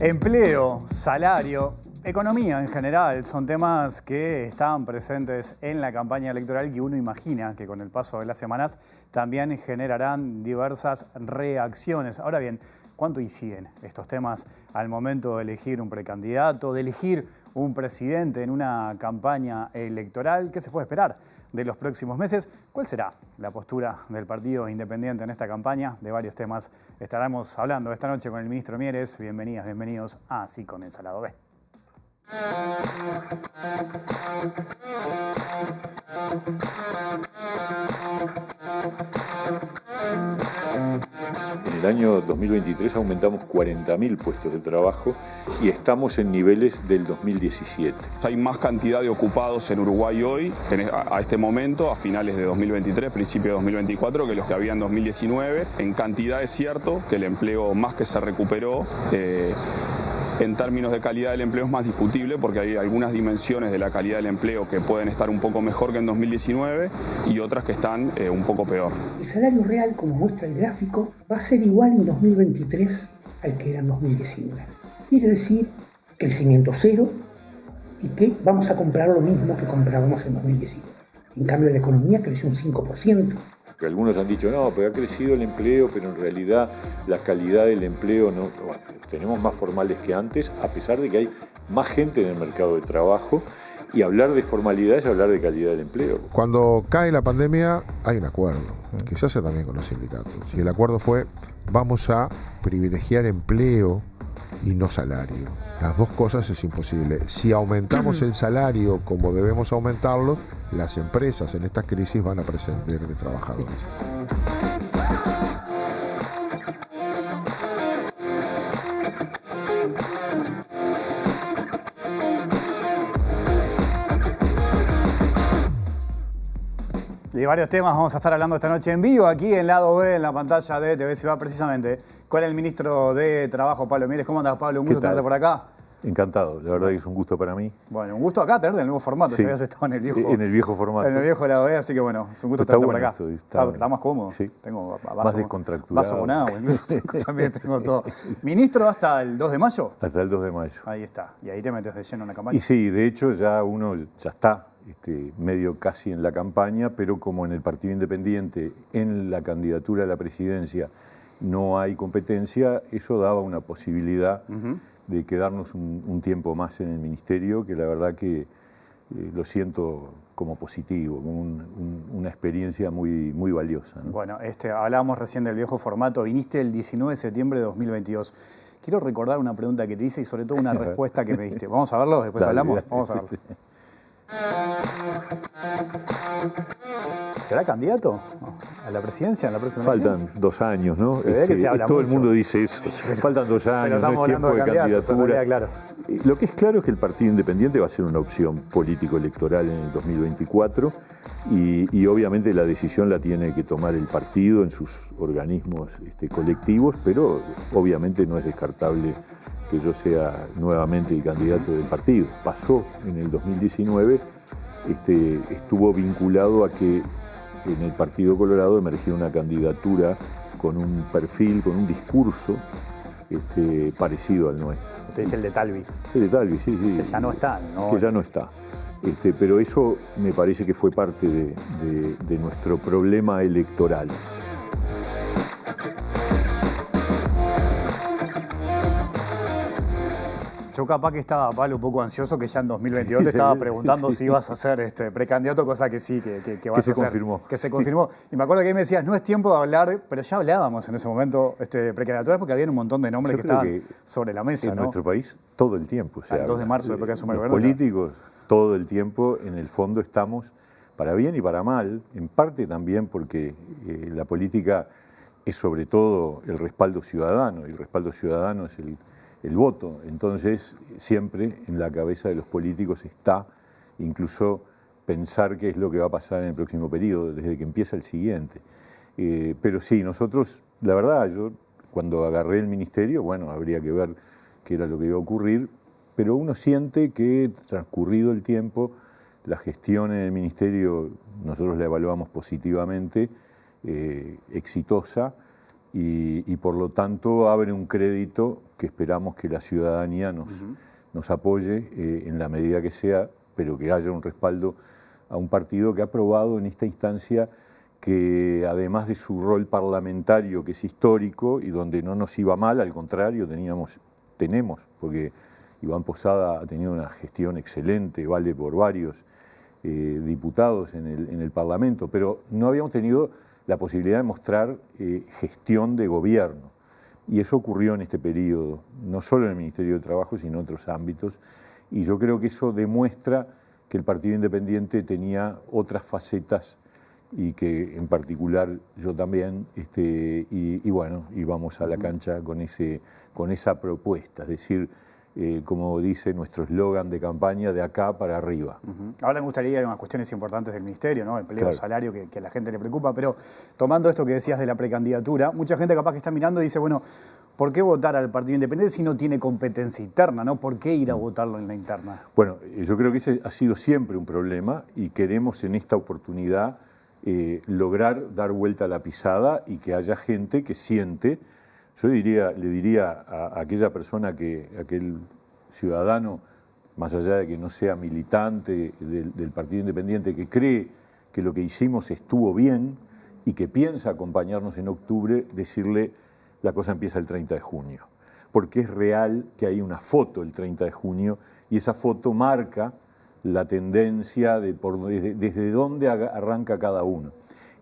Empleo, salario, economía en general son temas que están presentes en la campaña electoral que uno imagina que con el paso de las semanas también generarán diversas reacciones. Ahora bien, ¿cuánto inciden estos temas al momento de elegir un precandidato, de elegir un presidente en una campaña electoral? ¿Qué se puede esperar de los próximos meses? ¿Cuál será la postura del Partido Independiente en esta campaña? De varios temas estaremos hablando esta noche con el ministro Mieres. Bienvenidas, bienvenidos a Así con el Salado B. En el año 2023 aumentamos 40.000 puestos de trabajo y estamos en niveles del 2017. Hay más cantidad de ocupados en Uruguay hoy, a este momento, a finales de 2023, principio de 2024, que los que había en 2019. En cantidad es cierto que el empleo más que se recuperó. En términos de calidad del empleo es más discutible porque hay algunas dimensiones de la calidad del empleo que pueden estar un poco mejor que en 2019 y otras que están un poco peor. El salario real, como muestra el gráfico, va a ser igual en 2023 al que era en 2019. Quiere decir crecimiento cero y que vamos a comprar lo mismo que comprábamos en 2019. En cambio, la economía creció un 5%. Algunos han dicho, no, pero ha crecido el empleo, pero en realidad la calidad del empleo no. Bueno, tenemos más formales que antes, a pesar de que hay más gente en el mercado de trabajo, y hablar de formalidad es hablar de calidad del empleo. Cuando cae la pandemia hay un acuerdo, que se hace también con los sindicatos. Y el acuerdo fue, vamos a privilegiar empleo y no salario. Las dos cosas es imposible. Si aumentamos el salario como debemos aumentarlo, las empresas en esta crisis van a prescindir de trabajadores. De varios temas vamos a estar hablando esta noche en vivo, aquí en Lado B, en la pantalla de TV Ciudad, precisamente, con el ministro de Trabajo, Pablo Mieres. ¿Cómo andas, Pablo? Un gusto tenerte por acá. Encantado, la verdad que es un gusto para mí. Bueno, un gusto acá tenerte en el nuevo formato. Sí. Ya habías estado en el viejo formato. En el viejo Lado B, así que bueno, es un gusto tenerte por acá. Está más cómodo. Sí. Tengo más descontracturado. Vaso con agua, incluso también tengo todo. Ministro, ¿hasta el 2 de mayo? Hasta el 2 de mayo. Ahí está. Y ahí te metes de lleno en la campaña. Y sí, de hecho ya uno ya está medio casi en la campaña, pero como en el Partido Independiente, en la candidatura a la presidencia, no hay competencia, eso daba una posibilidad de quedarnos un tiempo más en el ministerio, que la verdad que lo siento como positivo, como una experiencia muy, muy valiosa, ¿no? Bueno, hablábamos recién del viejo formato, viniste el 19 de septiembre de 2022. Quiero recordar una pregunta que te hice y sobre todo una respuesta que me diste. ¿Vamos a verlo? Después hablamos. Vamos a verlo. Sí. ¿Será candidato a la presidencia en la próxima elección? Faltan 2 años, ¿no? Todo el mundo dice eso. Faltan 2 años, no es tiempo de candidatura. Claro. Lo que es claro es que el Partido Independiente va a ser una opción político-electoral en el 2024 y obviamente la decisión la tiene que tomar el partido en sus organismos colectivos, pero obviamente no es descartable que yo sea nuevamente el candidato del partido. Pasó en el 2019, estuvo vinculado a que en el Partido Colorado emergió una candidatura con un perfil, con un discurso parecido al nuestro. Usted dice el de Talvi. El de Talvi, sí. Que ya no está, ¿no? Que ya no está. Pero eso me parece que fue parte de nuestro problema electoral. Yo capaz que estaba, Pablo, un poco ansioso, que ya en 2022 te estaba preguntando si ibas a ser precandidato, cosa que sí, que vas a hacer. Confirmó. Que se confirmó. Y me acuerdo que ahí me decías, no es tiempo de hablar, pero ya hablábamos en ese momento precandidaturas porque había un montón de nombres que estaban sobre la mesa, en ¿no? nuestro país todo el tiempo se habla. El 2 de marzo, después que asume el Los gobierno. políticos, todo el tiempo, en el fondo estamos, para bien y para mal, en parte también porque la política es sobre todo el respaldo ciudadano, y el respaldo ciudadano es el voto. Entonces, siempre en la cabeza de los políticos está incluso pensar qué es lo que va a pasar en el próximo periodo, desde que empieza el siguiente. Pero sí, nosotros, la verdad, yo cuando agarré el ministerio, bueno, habría que ver qué era lo que iba a ocurrir, pero uno siente que transcurrido el tiempo, la gestión en el ministerio nosotros la evaluamos positivamente, exitosa, y por lo tanto abre un crédito que esperamos que la ciudadanía nos apoye en la medida que sea, pero que haya un respaldo a un partido que ha probado en esta instancia que además de su rol parlamentario, que es histórico y donde no nos iba mal, al contrario, tenemos, porque Iván Posada ha tenido una gestión excelente, vale por varios diputados en el Parlamento, pero no habíamos tenido la posibilidad de mostrar gestión de gobierno. Y eso ocurrió en este periodo, no solo en el Ministerio de Trabajo, sino en otros ámbitos. Y yo creo que eso demuestra que el Partido Independiente tenía otras facetas y que en particular yo también, y bueno, íbamos a la cancha con esa propuesta, es decir, como dice nuestro eslogan de campaña, de acá para arriba. Ahora me gustaría ir a unas cuestiones importantes del Ministerio, ¿no? Empleo, claro, salario, que a la gente le preocupa, pero tomando esto que decías de la precandidatura, mucha gente capaz que está mirando y dice, bueno, ¿por qué votar al Partido Independiente si no tiene competencia interna, ¿no? ¿Por qué ir a votarlo en la interna? Bueno, yo creo que ese ha sido siempre un problema y queremos en esta oportunidad lograr dar vuelta a la pisada y que haya gente que siente. Yo le diría a aquella persona, aquel ciudadano, más allá de que no sea militante del Partido Independiente, que cree que lo que hicimos estuvo bien y que piensa acompañarnos en octubre, decirle la cosa empieza el 30 de junio. Porque es real que hay una foto el 30 de junio y esa foto marca la tendencia desde dónde arranca cada uno.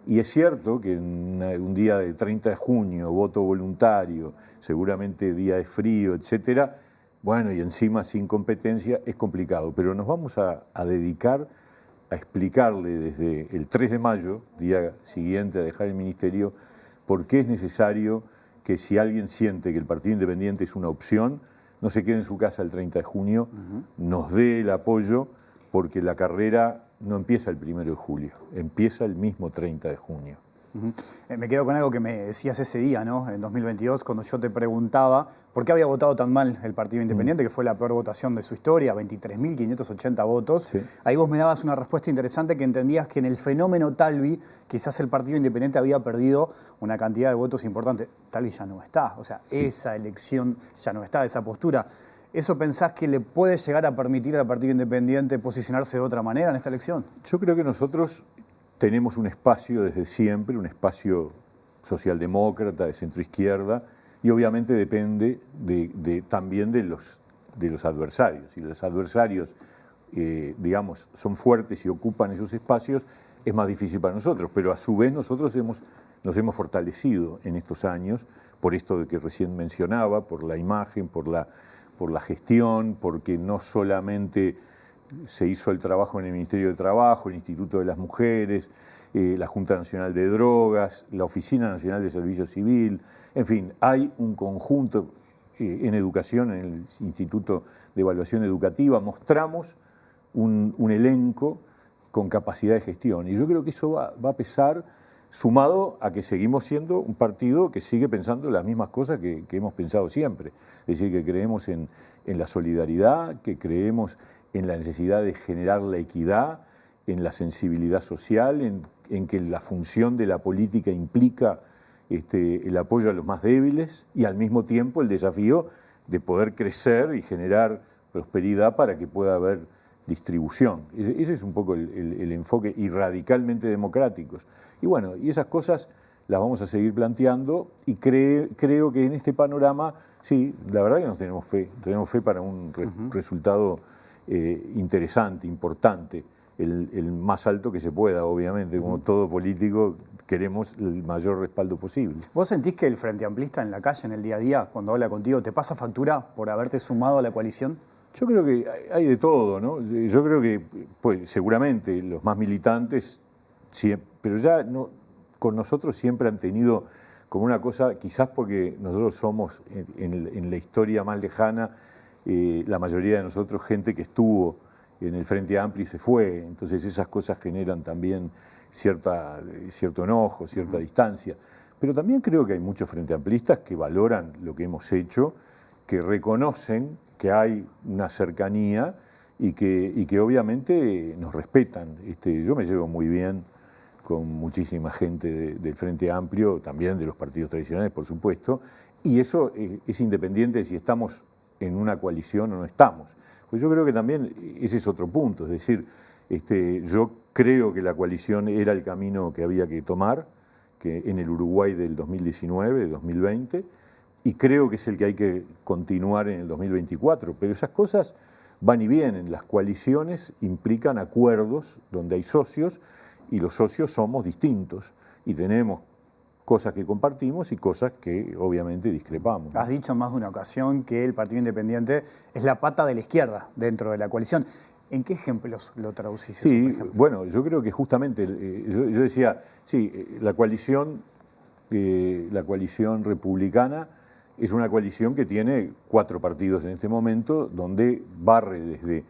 Y es cierto que en un día de 30 de junio, voto voluntario, seguramente día de frío, etcétera, bueno, y encima sin competencia, es complicado. Pero nos vamos a dedicar a explicarle desde el 3 de mayo, día siguiente a dejar el ministerio, por qué es necesario que si alguien siente que el Partido Independiente es una opción, no se quede en su casa el 30 de junio, nos dé el apoyo, porque la carrera no empieza el 1 de julio, empieza el mismo 30 de junio. Me quedo con algo que me decías ese día, ¿no? En 2022, cuando yo te preguntaba por qué había votado tan mal el Partido Independiente, que fue la peor votación de su historia, 23.580 votos. Sí. Ahí vos me dabas una respuesta interesante, que entendías que en el fenómeno Talvi quizás el Partido Independiente había perdido una cantidad de votos importante. Talvi ya no está, o sea, sí, esa elección ya no está, esa postura. ¿Eso pensás que le puede llegar a permitir al Partido Independiente posicionarse de otra manera en esta elección? Yo creo que nosotros tenemos un espacio desde siempre, un espacio socialdemócrata, de centroizquierda, y obviamente depende también de los adversarios. Si los adversarios, digamos, son fuertes y ocupan esos espacios, es más difícil para nosotros, pero a su vez nosotros nos hemos fortalecido en estos años, por esto de que recién mencionaba, por la imagen, por la gestión, porque no solamente se hizo el trabajo en el Ministerio de Trabajo, el Instituto de las Mujeres, la Junta Nacional de Drogas, la Oficina Nacional de Servicio Civil, en fin, hay un conjunto en educación, en el Instituto de Evaluación Educativa, mostramos un elenco con capacidad de gestión. Y yo creo que eso va a pesar, sumado a que seguimos siendo un partido que sigue pensando las mismas cosas que hemos pensado siempre. Es decir, que creemos en la solidaridad, que creemos en la necesidad de generar la equidad, en la sensibilidad social, en que la función de la política implica el apoyo a los más débiles y al mismo tiempo el desafío de poder crecer y generar prosperidad para que pueda haber distribución. Ese es un poco el enfoque, y radicalmente democráticos. Y bueno, y esas cosas las vamos a seguir planteando y creo que en este panorama, sí, la verdad que nos tenemos fe para un resultado interesante, importante, el más alto que se pueda, obviamente, como todo político, queremos el mayor respaldo posible. ¿Vos sentís que el Frente Amplista en la calle, en el día a día, cuando habla contigo, te pasa factura por haberte sumado a la coalición? Yo creo que hay de todo, ¿no? Yo creo que, pues, seguramente los más militantes, pero ya no, con nosotros siempre han tenido como una cosa, quizás porque nosotros somos en la historia más lejana, la mayoría de nosotros gente que estuvo en el Frente Amplio y se fue, entonces esas cosas generan también cierto enojo, cierta distancia. Pero también creo que hay muchos frente amplistas que valoran lo que hemos hecho, que reconocen que hay una cercanía y que obviamente nos respetan. Yo me llevo muy bien con muchísima gente del Frente Amplio, también de los partidos tradicionales, por supuesto, y eso es independiente de si estamos en una coalición o no estamos. Pues yo creo que también ese es otro punto, es decir, yo creo que la coalición era el camino que había que tomar, que en el Uruguay del 2019, del 2020, y creo que es el que hay que continuar en el 2024, pero esas cosas van y vienen, las coaliciones implican acuerdos donde hay socios, y los socios somos distintos y tenemos cosas que compartimos y cosas que obviamente discrepamos. Has dicho en más de una ocasión que el Partido Independiente es la pata de la izquierda dentro de la coalición. ¿En qué ejemplos lo traducís? Sí, bueno, yo creo que justamente, yo decía, sí, la coalición republicana es una coalición que tiene 4 partidos en este momento, donde barre desde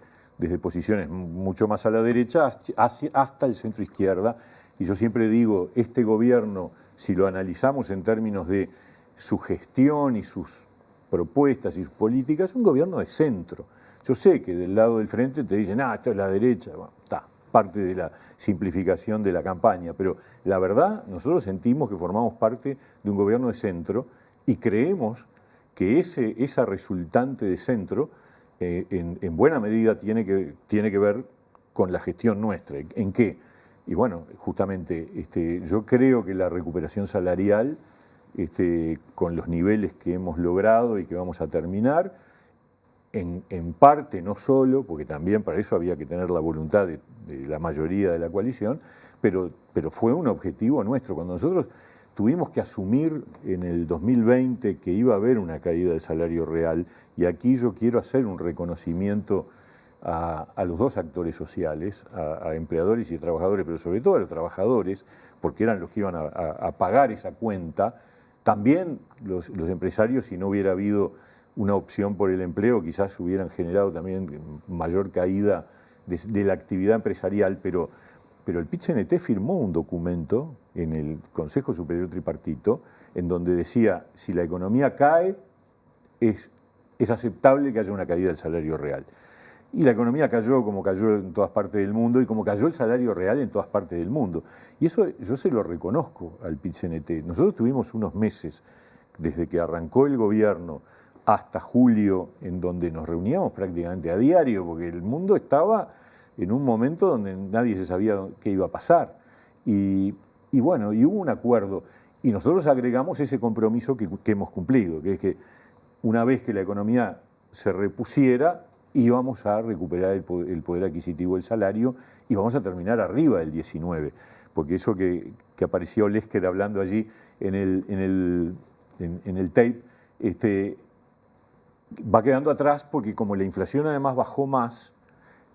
posiciones mucho más a la derecha hasta el centro izquierda. Y yo siempre digo, este gobierno, si lo analizamos en términos de su gestión y sus propuestas y sus políticas, es un gobierno de centro. Yo sé que del lado del frente te dicen, esto es la derecha, bueno, está, parte de la simplificación de la campaña, pero la verdad, nosotros sentimos que formamos parte de un gobierno de centro y creemos que esa resultante de centro en buena medida tiene que ver con la gestión nuestra. ¿En qué? Y bueno, justamente yo creo que la recuperación salarial, con los niveles que hemos logrado y que vamos a terminar, en parte, no solo, porque también para eso había que tener la voluntad de la mayoría de la coalición, pero fue un objetivo nuestro. Cuando nosotros tuvimos que asumir en el 2020 que iba a haber una caída del salario real, y aquí yo quiero hacer un reconocimiento a los dos actores sociales, a empleadores y a trabajadores, pero sobre todo a los trabajadores, porque eran los que iban a pagar esa cuenta. También los empresarios, si no hubiera habido una opción por el empleo, quizás hubieran generado también mayor caída de la actividad empresarial, pero el PIT-CNT firmó un documento en el Consejo Superior Tripartito en donde decía, si la economía cae, es aceptable que haya una caída del salario real. Y la economía cayó como cayó en todas partes del mundo y como cayó el salario real en todas partes del mundo. Y eso yo se lo reconozco al PIT-CNT. Nosotros tuvimos unos meses, desde que arrancó el gobierno hasta julio, en donde nos reuníamos prácticamente a diario, porque el mundo estaba en un momento donde nadie se sabía qué iba a pasar. Y bueno, y hubo un acuerdo. Y nosotros agregamos ese compromiso que hemos cumplido, que es que una vez que la economía se repusiera, íbamos a recuperar el poder adquisitivo del salario y vamos a terminar arriba del 19. Porque eso que apareció Lesker hablando allí en el tape, va quedando atrás porque como la inflación además bajó más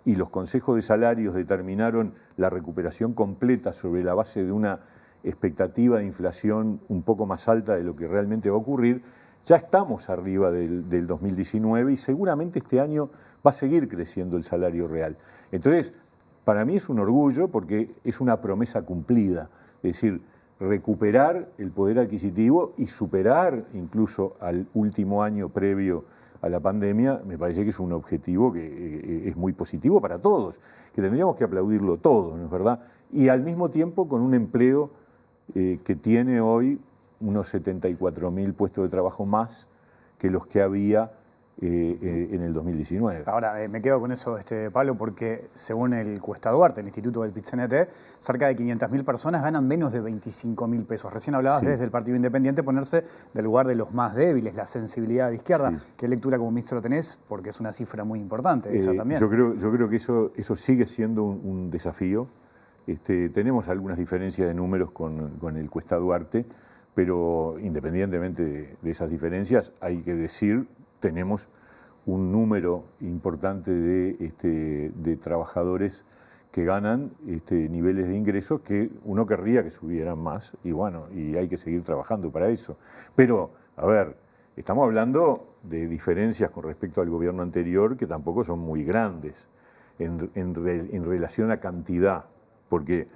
y los consejos de salarios determinaron la recuperación completa sobre la base de una expectativa de inflación un poco más alta de lo que realmente va a ocurrir, ya estamos arriba del 2019 y seguramente este año va a seguir creciendo el salario real. Entonces, para mí es un orgullo porque es una promesa cumplida, es decir, recuperar el poder adquisitivo y superar incluso al último año previo a la pandemia, me parece que es un objetivo que es muy positivo para todos, que tendríamos que aplaudirlo todos, ¿no es verdad? Y al mismo tiempo con un empleo que tiene hoy unos 74.000 puestos de trabajo más que los que había en el 2019. Ahora, me quedo con eso, Pablo, porque según el Cuesta Duarte, el Instituto del PIT-CNT, cerca de 500.000 personas ganan menos de 25.000 pesos. Recién hablabas desde el Partido Independiente ponerse del lugar de los más débiles, la sensibilidad de izquierda. Sí. ¿Qué lectura como ministro tenés? Porque es una cifra muy importante esa también. Yo creo que eso sigue siendo un desafío. Tenemos algunas diferencias de números con el Cuesta Duarte, pero independientemente de esas diferencias, hay que decir, tenemos un número importante de trabajadores que ganan niveles de ingresos que uno querría que subieran más, y bueno, y hay que seguir trabajando para eso. Pero, a ver, estamos hablando de diferencias con respecto al gobierno anterior que tampoco son muy grandes en relación a cantidad, porque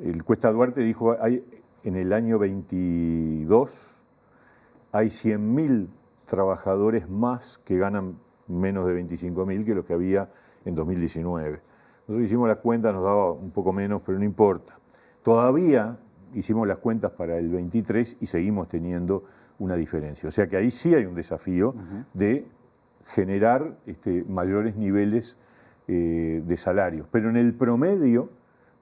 el Cuesta Duarte dijo, en el año 22 hay 100.000 trabajadores más que ganan menos de 25.000 que los que había en 2019. Nosotros hicimos la cuenta, nos daba un poco menos, pero no importa. todavía hicimos las cuentas para el 23 y seguimos teniendo una diferencia. O sea que ahí sí hay un desafío de generar mayores niveles de salarios. Pero en el promedio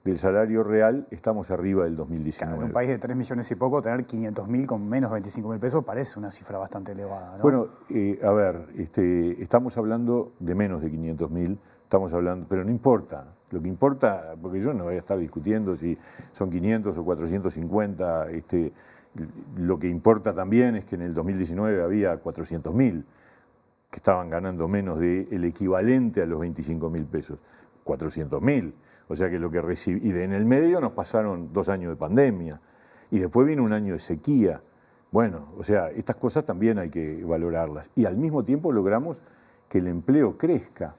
del salario real estamos arriba del 2019. Claro, en un país de 3 millones y poco, tener 500.000 con menos 25.000 pesos parece una cifra bastante elevada, ¿no? Bueno, a ver, estamos hablando de menos de 500.000, estamos hablando, pero no importa. Lo que importa, porque yo no voy a estar discutiendo si son 500 o 450, lo que importa también es que en el 2019 había 400.000 que estaban ganando menos del equivalente a los 25.000 pesos. 400.000. O sea que lo que recibí, y en el medio nos pasaron 2 años de pandemia, y después vino un año de sequía. Bueno, o sea, estas cosas también hay que valorarlas. Y al mismo tiempo logramos que el empleo crezca,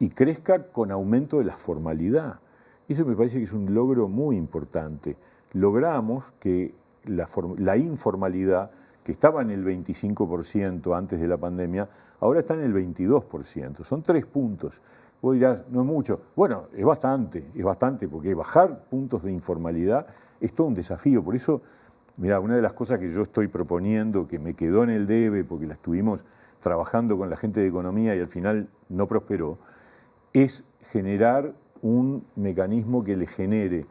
y crezca con aumento de la formalidad. Eso me parece que es un logro muy importante. Logramos que la informalidad, que estaba en el 25% antes de la pandemia, ahora está en el 22%. Son 3 puntos. Vos dirás, no es mucho. Bueno, es bastante, porque bajar puntos de informalidad es todo un desafío. Por eso, mirá, una de las cosas que yo estoy proponiendo, que me quedó en el debe, porque la estuvimos trabajando con la gente de economía y al final no prosperó, es generar un mecanismo que le genere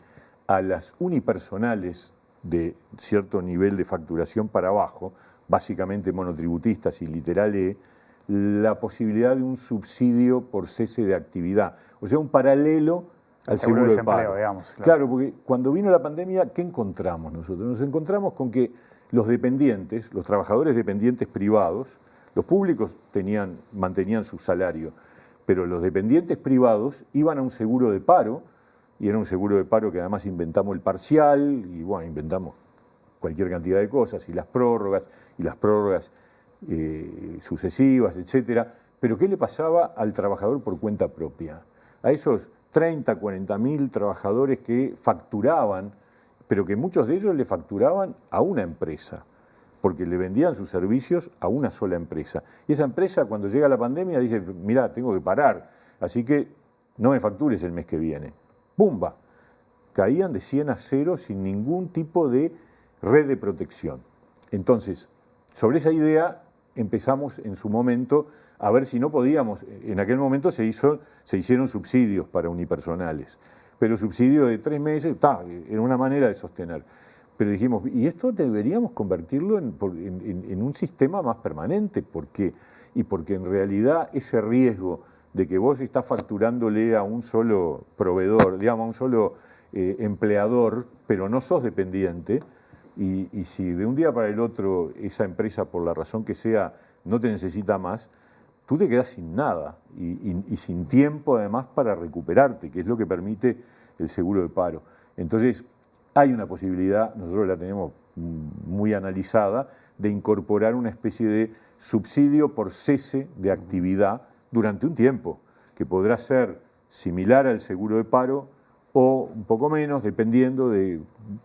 a las unipersonales de cierto nivel de facturación para abajo, básicamente monotributistas y literal E, la posibilidad de un subsidio por cese de actividad. O sea, un paralelo al seguro de paro. Digamos. Claro, porque cuando vino la pandemia, ¿qué encontramos nosotros? Nos encontramos con que los dependientes, los trabajadores dependientes privados, los públicos mantenían su salario, pero los dependientes privados iban a un seguro de paro, y era un seguro de paro que además inventamos el parcial, y bueno, inventamos cualquier cantidad de cosas, y las prórrogas sucesivas, etcétera. Pero ¿qué le pasaba al trabajador por cuenta propia? A esos 30, 40.000 trabajadores que facturaban, pero que muchos de ellos le facturaban a una empresa, porque le vendían sus servicios a una sola empresa. Y esa empresa, cuando llega la pandemia, dice, mirá, tengo que parar, así que no me factures el mes que viene. ¡Bumba! Caían de 100 a 0 sin ningún tipo de red de protección. Entonces, sobre esa idea empezamos en su momento a ver si no podíamos. En aquel momento se hicieron subsidios para unipersonales, pero subsidios de 3 meses, era una manera de sostener. Pero dijimos, y esto deberíamos convertirlo en un sistema más permanente. ¿Por qué? Y porque en realidad ese riesgo de que vos estás facturándole a un solo proveedor, digamos, a un solo empleador, pero no sos dependiente, y si de un día para el otro esa empresa, por la razón que sea, no te necesita más, tú te quedás sin nada y sin tiempo además para recuperarte, que es lo que permite el seguro de paro. Entonces, hay una posibilidad, nosotros la tenemos muy analizada, de incorporar una especie de subsidio por cese de actividad durante un tiempo, que podrá ser similar al seguro de paro o un poco menos, dependiendo de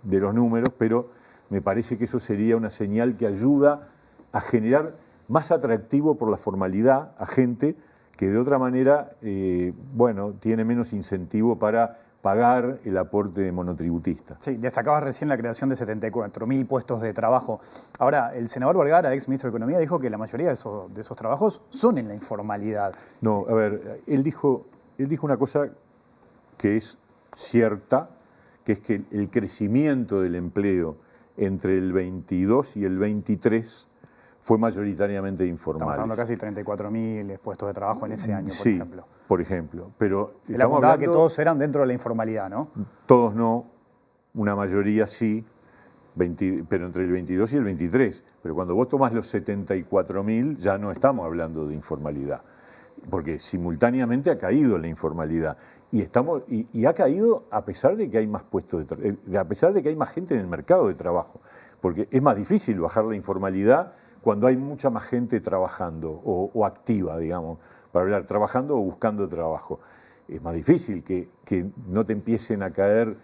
los números, pero me parece que eso sería una señal que ayuda a generar más atractivo por la formalidad a gente que de otra manera, tiene menos incentivo para pagar el aporte de monotributista. Sí, destacabas recién la creación de 74.000 puestos de trabajo. Ahora, el senador Vergara, ex ministro de Economía, dijo que la mayoría de esos trabajos son en la informalidad. No, a ver, él dijo una cosa que es cierta, que es que el crecimiento del empleo entre el 22 y el 23 fue mayoritariamente informal. Estamos hablando casi 34.000 puestos de trabajo en ese año, por ejemplo. Por ejemplo. Pero él apuntaba que todos eran dentro de la informalidad, ¿no? Todos no, una mayoría sí, pero entre el 22 y el 23. Pero cuando vos tomás los 74.000 ya no estamos hablando de informalidad, porque simultáneamente ha caído la informalidad y ha caído a pesar de que hay más puestos a pesar de que hay más gente en el mercado de trabajo, porque es más difícil bajar la informalidad cuando hay mucha más gente trabajando o activa, digamos, para hablar, trabajando o buscando trabajo. Es más difícil que no te empiecen a caer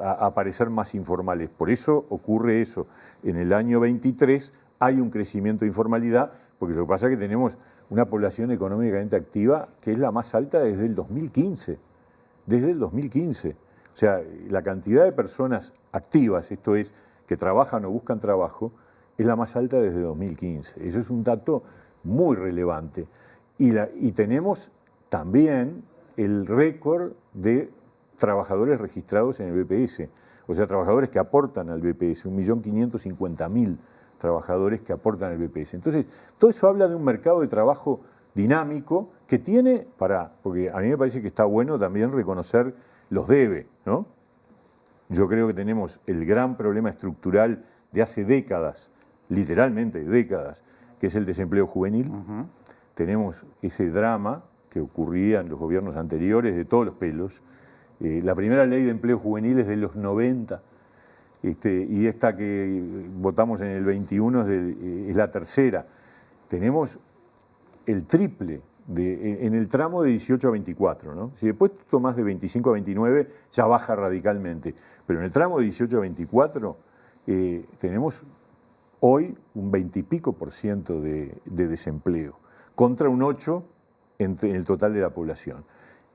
a aparecer más informales. Por eso ocurre eso. En el año 23 hay un crecimiento de informalidad, porque lo que pasa es que tenemos una población económicamente activa que es la más alta desde el 2015. Desde el 2015. O O sea, la cantidad de personas activas, esto es, que trabajan o buscan trabajo, es la más alta desde 2015. Eso es un dato muy relevante. Y tenemos también el récord de trabajadores registrados en el BPS, o sea, trabajadores que aportan al BPS, 1.550.000 trabajadores que aportan al BPS. Entonces, todo eso habla de un mercado de trabajo dinámico que tiene, porque a mí me parece que está bueno también reconocer los debe, ¿no? Yo creo que tenemos el gran problema estructural de hace décadas, literalmente décadas, que es el desempleo juvenil. Tenemos ese drama que ocurría en los gobiernos anteriores de todos los pelos. La primera ley de empleo juvenil es de los 90, y esta que votamos en el 21 es la tercera. Tenemos el triple en el tramo de 18 a 24, ¿no? Si después tú tomás de 25 a 29, ya baja radicalmente. Pero en el tramo de 18 a 24 tenemos hoy un 20 y pico % de desempleo, contra un 8 en el total de la población.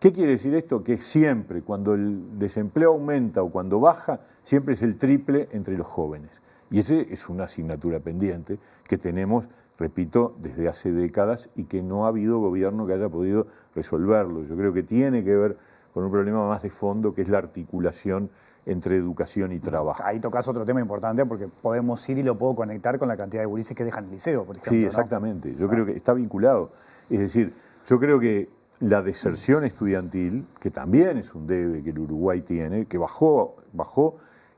¿Qué quiere decir esto? Que siempre, cuando el desempleo aumenta o cuando baja, siempre es el triple entre los jóvenes. Y ese es una asignatura pendiente que tenemos, repito, desde hace décadas y que no ha habido gobierno que haya podido resolverlo. Yo creo que tiene que ver con un problema más de fondo, que es la articulación entre educación y trabajo. Ahí tocas otro tema importante, porque podemos ir y lo puedo conectar con la cantidad de gurises que dejan el liceo, por ejemplo. Sí, exactamente. ¿No? Yo creo que está vinculado. Es decir, yo creo que la deserción estudiantil, que también es un debe que el Uruguay tiene, que bajó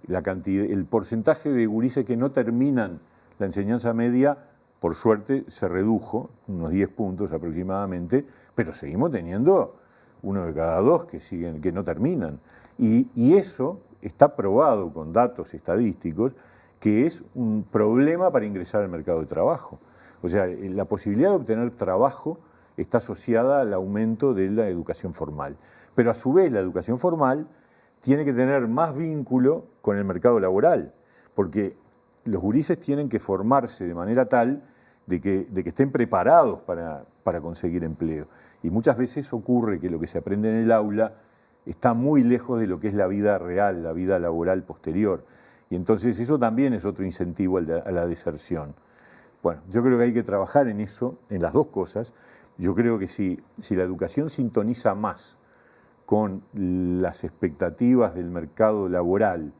la cantidad, el porcentaje de gurises que no terminan la enseñanza media, por suerte se redujo, unos 10 puntos aproximadamente, pero seguimos teniendo 1 de cada 2 que no terminan. Y eso está probado con datos estadísticos que es un problema para ingresar al mercado de trabajo. O sea, la posibilidad de obtener trabajo está asociada al aumento de la educación formal. Pero a su vez la educación formal tiene que tener más vínculo con el mercado laboral, porque los gurises tienen que formarse de manera tal de que estén preparados para conseguir empleo. Y muchas veces ocurre que lo que se aprende en el aula está muy lejos de lo que es la vida real, la vida laboral posterior. Y entonces eso también es otro incentivo a la deserción. Bueno, yo creo que hay que trabajar en eso, en las dos cosas. Yo creo que si la educación sintoniza más con las expectativas del mercado laboral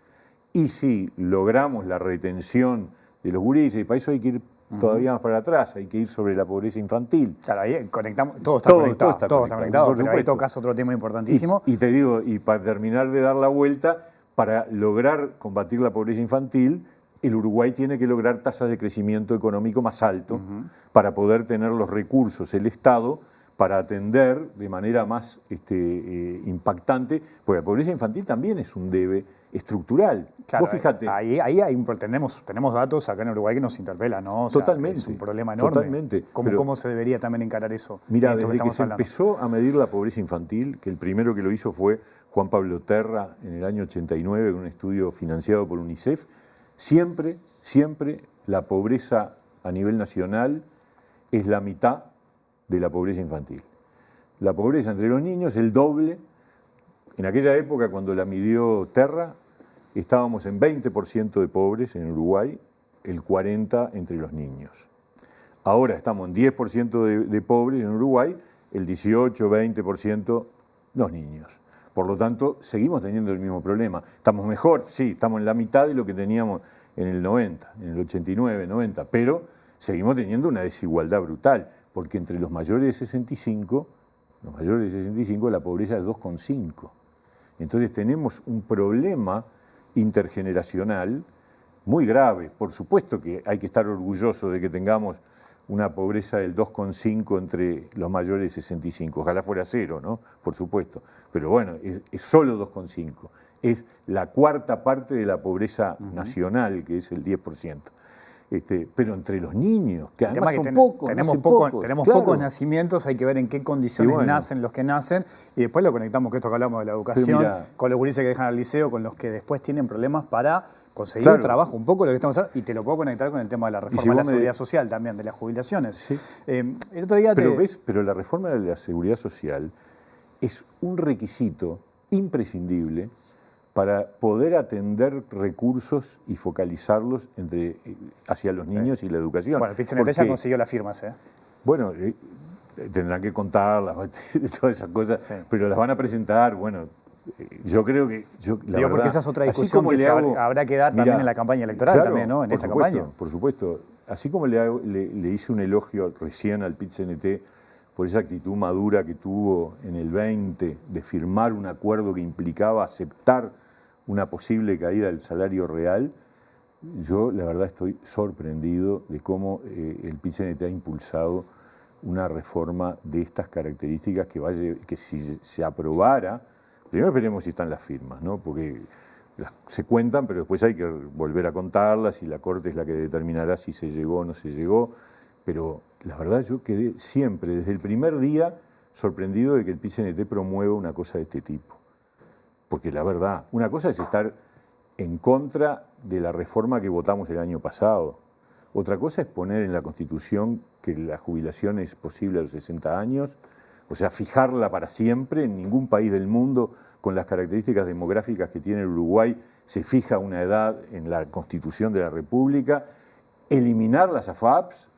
y si logramos la retención de los gurises, y para eso hay que ir todavía más para atrás, hay que ir sobre la pobreza infantil. Claro, ahí conectamos, todo está conectado, pero ahí tocas otro tema importantísimo. Y te digo, y para terminar de dar la vuelta, para lograr combatir la pobreza infantil, el Uruguay tiene que lograr tasas de crecimiento económico más alto para poder tener los recursos, el Estado, para atender de manera más impactante, porque la pobreza infantil también es un debe estructural. Claro, vos fíjate. Tenemos datos acá en Uruguay que nos interpelan, ¿no? O totalmente. Sea, es un problema enorme. Totalmente. ¿Cómo se debería también encarar eso? Mira, desde que se empezó a medir la pobreza infantil, que el primero que lo hizo fue Juan Pablo Terra en el año 89, con un estudio financiado por UNICEF, siempre la pobreza a nivel nacional es la mitad de la pobreza infantil. La pobreza entre los niños es el doble. En aquella época, cuando la midió Terra, estábamos en 20% de pobres en Uruguay, el 40% entre los niños. Ahora estamos en 10% de pobres en Uruguay, el 18-20% los niños. Por lo tanto, seguimos teniendo el mismo problema. ¿Estamos mejor? Sí, estamos en la mitad de lo que teníamos en el 90, en el 89, 90, pero seguimos teniendo una desigualdad brutal, porque entre los mayores de 65, la pobreza es 2,5. Entonces tenemos un problema intergeneracional muy grave. Por supuesto que hay que estar orgulloso de que tengamos una pobreza del 2,5 entre los mayores de 65. Ojalá fuera 0, ¿no? Por supuesto. Pero bueno, es solo 2,5. Es la cuarta parte de la pobreza nacional, que es el 10%. Pero entre los niños, que además son pocos. Tenemos pocos nacimientos, hay que ver en qué condiciones nacen los que nacen, y después lo conectamos, que esto que hablamos de la educación, con los gurises que dejan al liceo, con los que después tienen problemas para conseguir trabajo, un poco lo que estamos hablando, y te lo puedo conectar con el tema de la reforma de la seguridad social también, de las jubilaciones. Sí. El otro día pero la reforma de la seguridad social es un requisito imprescindible para poder atender recursos y focalizarlos hacia los niños y la educación. Bueno, el PIT-CNT ya consiguió las firmas, ¿eh? Bueno, tendrán que contarlas, todas esas cosas, sí, pero las van a presentar, bueno, yo creo que... Digo, porque esa es otra discusión que habrá que dar también en la campaña electoral, claro, también, ¿no? En esta campaña. Por supuesto. Así como le hice un elogio recién al PIT-CNT por esa actitud madura que tuvo en el 20 de firmar un acuerdo que implicaba aceptar una posible caída del salario real, yo la verdad estoy sorprendido de cómo el PIT-CNT ha impulsado una reforma de estas características que si se aprobara, primero veremos si están las firmas, ¿no? Porque se cuentan, pero después hay que volver a contarlas y la Corte es la que determinará si se llegó o no se llegó. Pero la verdad yo quedé siempre, desde el primer día, sorprendido de que el PIT-CNT promueva una cosa de este tipo. Porque la verdad, una cosa es estar en contra de la reforma que votamos el año pasado. Otra cosa es poner en la Constitución que la jubilación es posible a los 60 años, o sea, fijarla para siempre. En ningún país del mundo, con las características demográficas que tiene el Uruguay, se fija una edad en la Constitución de la República. Eliminar las AFAPs,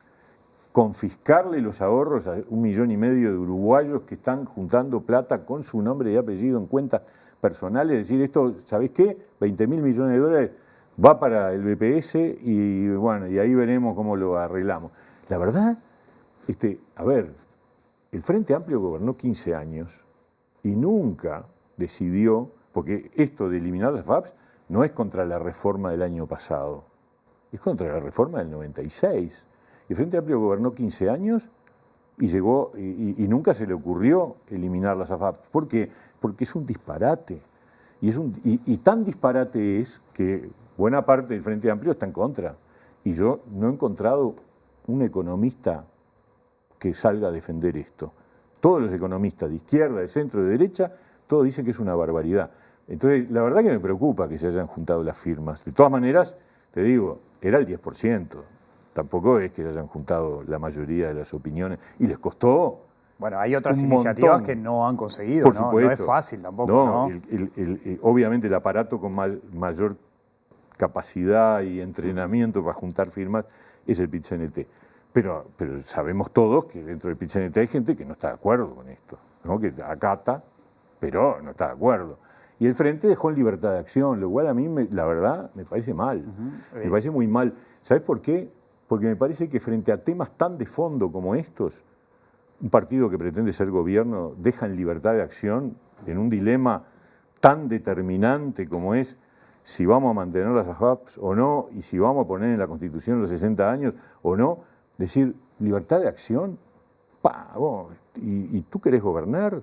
confiscarle los ahorros a 1,5 millones de uruguayos que están juntando plata con su nombre y apellido en cuentas personales, decir esto, ¿sabés qué? 20.000 millones de dólares va para el BPS y bueno, y ahí veremos cómo lo arreglamos. La verdad, a ver, el Frente Amplio gobernó 15 años y nunca decidió, porque esto de eliminar las FAPs no es contra la reforma del año pasado, es contra la reforma del 96. El Frente Amplio gobernó 15 años y llegó y nunca se le ocurrió eliminar las AFAP. ¿Por qué? Porque es un disparate. Y tan disparate es que buena parte del Frente Amplio está en contra. Y yo no he encontrado un economista que salga a defender esto. Todos los economistas de izquierda, de centro, de derecha, todos dicen que es una barbaridad. Entonces, la verdad que me preocupa que se hayan juntado las firmas. De todas maneras, te digo, era el 10%. Tampoco es que hayan juntado la mayoría de las opiniones. Y les costó. Bueno, hay otras iniciativas que no han conseguido, por ¿no? supuesto. No es fácil tampoco, ¿no? Obviamente el aparato con mayor capacidad y entrenamiento para juntar firmas es el PIT-CNT. Pero sabemos todos que dentro del PIT-CNT hay gente que no está de acuerdo con esto, ¿no? Que acata, pero no está de acuerdo. Y el Frente dejó en libertad de acción, lo cual a mí, la verdad, me parece mal. Me parece muy mal. ¿Sabes por qué? Porque me parece que frente a temas tan de fondo como estos, un partido que pretende ser gobierno deja en libertad de acción en un dilema tan determinante como es si vamos a mantener las AFAPs o no, y si vamos a poner en la Constitución los 60 años o no. Decir, libertad de acción, ¿y tú querés gobernar?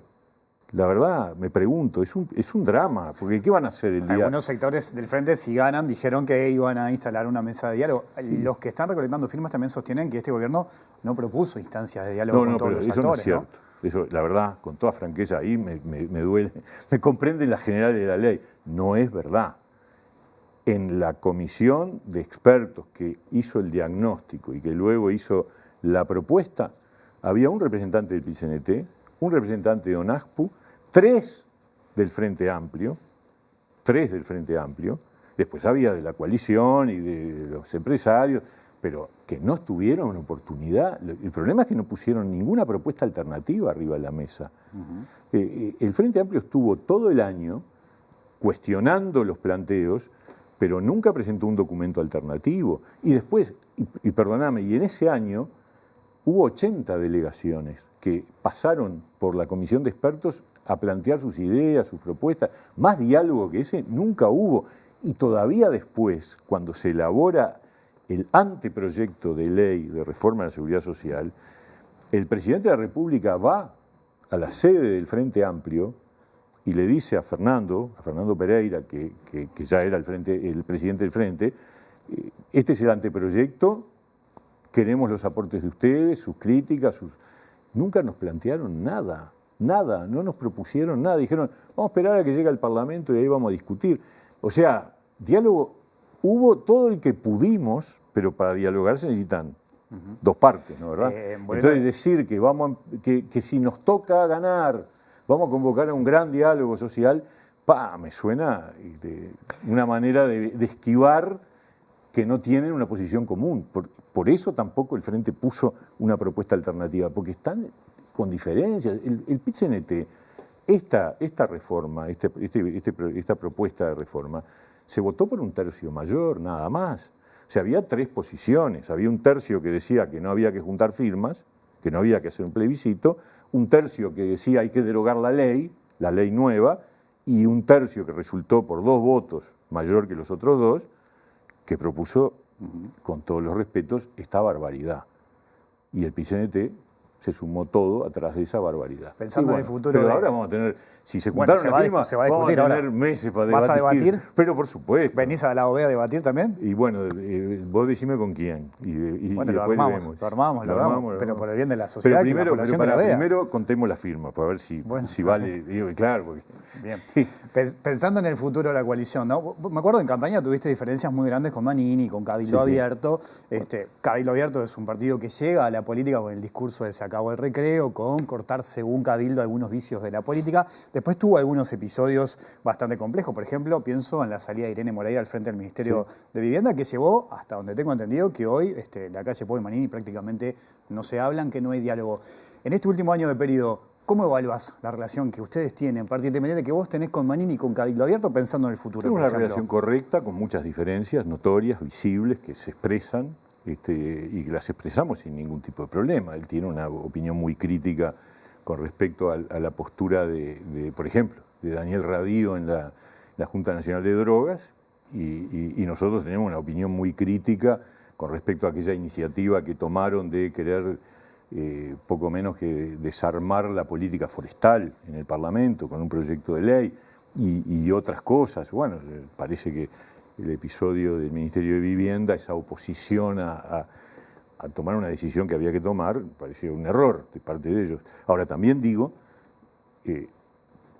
La verdad, me pregunto, es un drama, porque ¿qué van a hacer el día? Algunos sectores del Frente, si ganan, dijeron que iban a instalar una mesa de diálogo. Sí. Los que están recolectando firmas también sostienen que este gobierno no propuso instancias de diálogo con todos los actores. No, no es cierto. ¿No? Eso, la verdad, con toda franqueza, ahí me duele. Me comprenden las generales de la ley. No es verdad. En la comisión de expertos que hizo el diagnóstico y que luego hizo la propuesta, había un representante del PIT-CNT, un representante de ONASPU, 3 del Frente Amplio, después había de la coalición y de los empresarios, pero que no tuvieron una oportunidad. El problema es que no pusieron ninguna propuesta alternativa arriba de la mesa. El Frente Amplio estuvo todo el año cuestionando los planteos, pero nunca presentó un documento alternativo. Y después, y perdóname, y en ese año hubo 80 delegaciones que pasaron por la comisión de expertos a plantear sus ideas, sus propuestas. Más diálogo que ese nunca hubo. Y todavía después, cuando se elabora el anteproyecto de ley de reforma de la Seguridad Social, el presidente de la República va a la sede del Frente Amplio y le dice a Fernando Pereira, que ya era el presidente del Frente, este es el anteproyecto, queremos los aportes de ustedes, sus críticas, Nunca nos plantearon nada, no nos propusieron nada. Dijeron, vamos a esperar a que llegue al Parlamento y ahí vamos a discutir. O sea, diálogo hubo todo el que pudimos, pero para dialogar se necesitan dos partes, ¿no? ¿Verdad? Entonces decir que si nos toca ganar, vamos a convocar a un gran diálogo social, me suena una manera de esquivar que no tienen una posición común. Por eso tampoco el Frente puso una propuesta alternativa, porque están con diferencias. El PIT-CNT, esta reforma, esta propuesta de reforma, se votó por un tercio mayor, nada más. O sea, había 3 posiciones. Había un tercio que decía que no había que juntar firmas, que no había que hacer un plebiscito, un tercio que decía hay que derogar la ley nueva, y un tercio que resultó por 2 votos mayor que los otros 2, que propuso, con todos los respetos, esta barbaridad. Y el PIT-CNT se sumó todo atrás de esa barbaridad. Pensando en el futuro. Pero ahora vamos a tener, si se juntaron las firmas, se va a discutir vamos a tener ahora. meses para ¿Vas debatir. a debatir? Pero por supuesto. ¿Venís a la OVEA a debatir también? Y bueno, vos decime con quién. Bueno, y lo después armamos, vemos. lo armamos, pero por el bien de la sociedad y la población de la OVEA. Primero contemos la firma, para ver si vale. Digo, claro, porque... Bien. Pensando en el futuro de la coalición, ¿no? Me acuerdo en campaña tuviste diferencias muy grandes con Manini, con Cabildo Abierto. Cabildo Abierto es un partido que llega a la política con el discurso de se acabó el recreo, con cortar según Cabildo algunos vicios de la política. Después tuvo algunos episodios bastante complejos. Por ejemplo, pienso en la salida de Irene Moreira al frente del Ministerio de Vivienda, que llevó, hasta donde tengo entendido, que hoy la calle Pau y Manini prácticamente no se hablan, que no hay diálogo. En este último año de periodo, ¿cómo evaluás la relación que ustedes tienen, Partido Independiente, que vos tenés con Manini y con Cabildo Abierto, pensando en el futuro? Es una relación correcta, con muchas diferencias notorias, visibles, que se expresan y que las expresamos sin ningún tipo de problema. Él tiene una opinión muy crítica con respecto a la postura por ejemplo, de Daniel Radío en la Junta Nacional de Drogas, y nosotros tenemos una opinión muy crítica con respecto a aquella iniciativa que tomaron de querer poco menos que desarmar la política forestal en el Parlamento con un proyecto de ley y otras cosas. Bueno, parece que el episodio del Ministerio de Vivienda, esa oposición a tomar una decisión que había que tomar, parecía un error de parte de ellos. Ahora, también digo,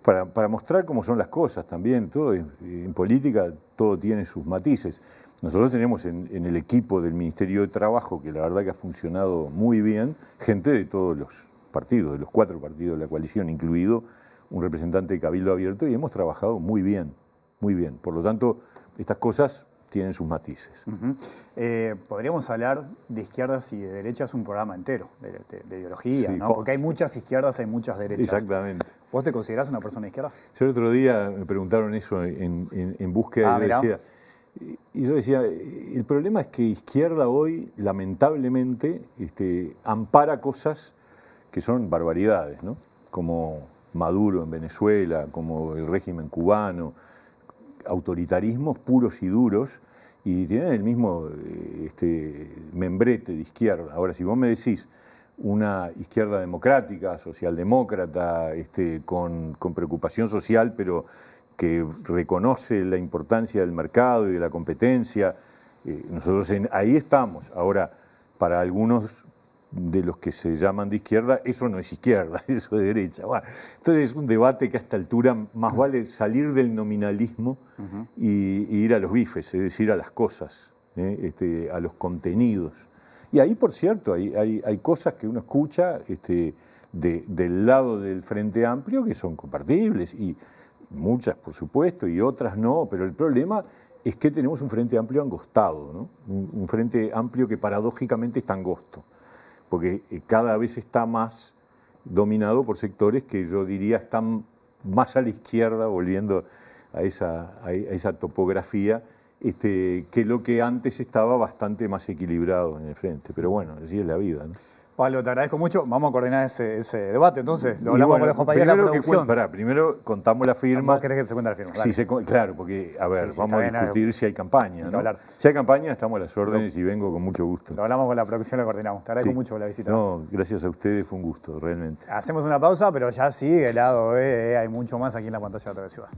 para mostrar cómo son las cosas también, todo en política todo tiene sus matices. Nosotros tenemos en el equipo del Ministerio de Trabajo, que la verdad que ha funcionado muy bien, gente de todos los partidos, de los 4 partidos de la coalición, incluido un representante de Cabildo Abierto, y hemos trabajado muy bien, muy bien. Por lo tanto, estas cosas tienen sus matices. Podríamos hablar de izquierdas y de derechas un programa entero, de ideología, Sí, ¿no? Porque hay muchas izquierdas, hay muchas derechas. Exactamente. ¿Vos te considerás una persona de izquierda? Yo el otro día me preguntaron eso en búsqueda, y yo decía, el problema es que izquierda hoy, lamentablemente, ampara cosas que son barbaridades, ¿no? Como Maduro en Venezuela, como el régimen cubano, autoritarismos puros y duros, y tienen el mismo membrete de izquierda. Ahora, si vos me decís una izquierda democrática, socialdemócrata, con preocupación social, pero que reconoce la importancia del mercado y de la competencia, nosotros ahí estamos. Ahora, para algunos de los que se llaman de izquierda, eso no es izquierda, eso es derecha. Bueno, entonces es un debate que a esta altura más vale salir del nominalismo y ir a los bifes, es decir, a las cosas, a los contenidos. Y ahí, por cierto, hay cosas que uno escucha del lado del Frente Amplio que son compartibles, y muchas, por supuesto, y otras no, pero el problema es que tenemos un Frente Amplio angostado, ¿no? Un Frente Amplio que paradójicamente está angosto, porque cada vez está más dominado por sectores que yo diría están más a la izquierda, volviendo a esa topografía, que lo que antes estaba bastante más equilibrado en el frente. Pero bueno, así es la vida, ¿no? Pablo, te agradezco mucho. Vamos a coordinar ese debate, entonces. Lo hablamos con los compañeros de la producción. Primero contamos la firma. ¿Vos querés que se cuente la firma? Sí, claro, porque, a ver, vamos a discutir si hay campaña, ¿no? Si hay campaña, estamos a las órdenes y vengo con mucho gusto. Lo hablamos con la producción, lo coordinamos. Te agradezco mucho por la visita. No, gracias a ustedes, fue un gusto, realmente. Hacemos una pausa, pero ya sigue el lado B, hay mucho más aquí en la pantalla de TV Ciudad.